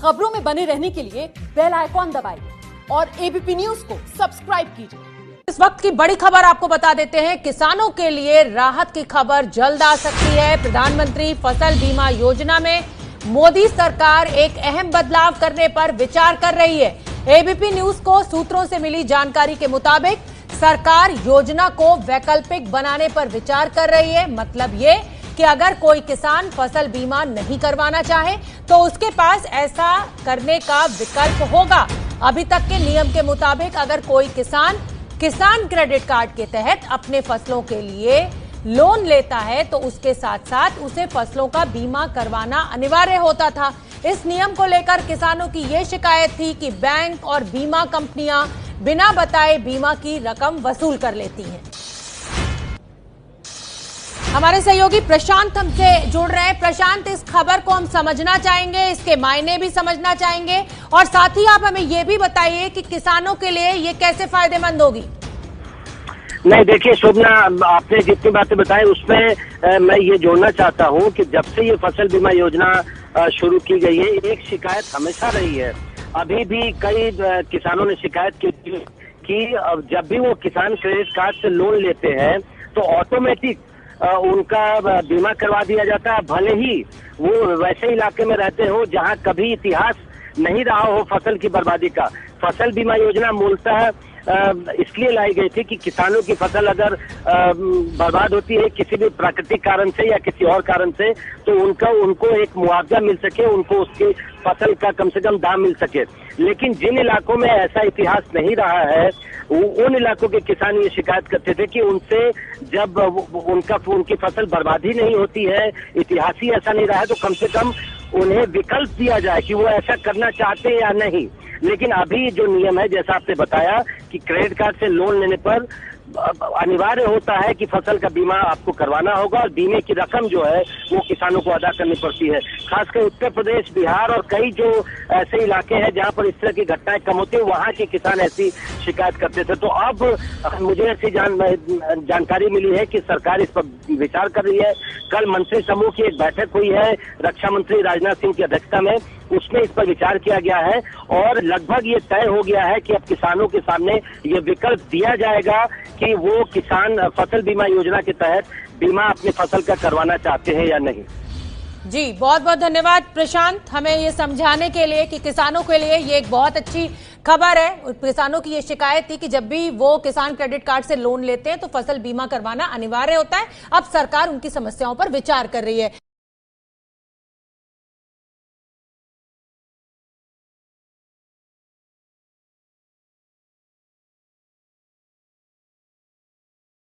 खबरों में बने रहने के लिए बेल आइकॉन दबाइए और एबीपी न्यूज को सब्सक्राइब कीजिए। इस वक्त की बड़ी खबर आपको बता देते हैं। किसानों के लिए राहत की खबर जल्द आ सकती है। प्रधानमंत्री फसल बीमा योजना में मोदी सरकार एक अहम बदलाव करने पर विचार कर रही है। एबीपी न्यूज को सूत्रों से मिली जानकारी के मुताबिक सरकार योजना को वैकल्पिक बनाने पर विचार कर रही है। मतलब ये कि अगर कोई किसान फसल बीमा नहीं करवाना चाहे तो उसके पास ऐसा करने का विकल्प होगा। अभी तक के नियम के मुताबिक अगर कोई किसान क्रेडिट कार्ड के तहत अपने फसलों के लिए लोन लेता है तो उसके साथ साथ उसे फसलों का बीमा करवाना अनिवार्य होता था। इस नियम को लेकर किसानों की यह शिकायत थी कि बैंक और बीमा कंपनियां बिना बताए बीमा की रकम वसूल कर लेती हैं। हमारे सहयोगी प्रशांत हमसे जुड़ रहे हैं। प्रशांत, इस खबर को हम समझना चाहेंगे, इसके मायने भी समझना चाहेंगे और साथ ही आप हमें यह भी बताइए कि किसानों के लिए ये कैसे फायदेमंद होगी। नहीं, देखिए शोभना, आपने जितनी बातें बताई उसमें मैं ये जोड़ना चाहता हूँ कि जब से ये फसल बीमा योजना शुरू की गई है, एक शिकायत हमेशा रही है। अभी भी कई किसानों ने शिकायत की कि जब भी वो किसान क्रेडिट कार्ड से लोन लेते हैं तो ऑटोमेटिक उनका बीमा करवा दिया जाता है, भले ही वो वैसे इलाके में रहते हो जहां कभी इतिहास नहीं रहा हो फसल की बर्बादी का। फसल बीमा योजना मूलतः इसलिए लाई गई थी कि किसानों की फसल अगर बर्बाद होती है किसी भी प्राकृतिक कारण से या किसी और कारण से तो उनको एक मुआवजा मिल सके, उनको उसकी फसल का कम से कम दाम मिल सके। लेकिन जिन इलाकों में ऐसा इतिहास नहीं रहा है उन इलाकों के किसान ये शिकायत करते थे कि उनसे जब उनकी फसल बर्बाद ही नहीं होती है, इतिहास ही ऐसा नहीं रहा है, तो कम से कम उन्हें विकल्प दिया जाए कि वो ऐसा करना चाहते हैं या नहीं। लेकिन अभी जो नियम है, जैसा आपने बताया कि क्रेडिट कार्ड से लोन लेने पर अनिवार्य होता है कि फसल का बीमा आपको करवाना होगा और बीमे की रकम जो है वो किसानों को अदा करनी पड़ती है। खासकर उत्तर प्रदेश, बिहार और कई जो ऐसे इलाके हैं जहां पर इस तरह की घटनाएं कम होती है, वहां के किसान ऐसी शिकायत करते थे। तो अब मुझे ऐसी जानकारी मिली है कि सरकार इस पर विचार कर रही है। कल मंत्री समूह की एक बैठक हुई है रक्षा मंत्री राजनाथ सिंह की अध्यक्षता में, उसमें इस पर विचार किया गया है और लगभग ये तय हो गया है कि अब किसानों के सामने ये विकल्प दिया जाएगा कि वो किसान फसल बीमा योजना के तहत बीमा अपनी फसल का करवाना चाहते हैं या नहीं। जी, बहुत बहुत धन्यवाद प्रशांत, हमें ये समझाने के लिए कि किसानों के लिए ये एक बहुत अच्छी खबर है। किसानों की ये शिकायत थी कि जब भी वो किसान क्रेडिट कार्ड से लोन लेते हैं तो फसल बीमा करवाना अनिवार्य होता है। अब सरकार उनकी समस्याओं पर विचार कर रही है।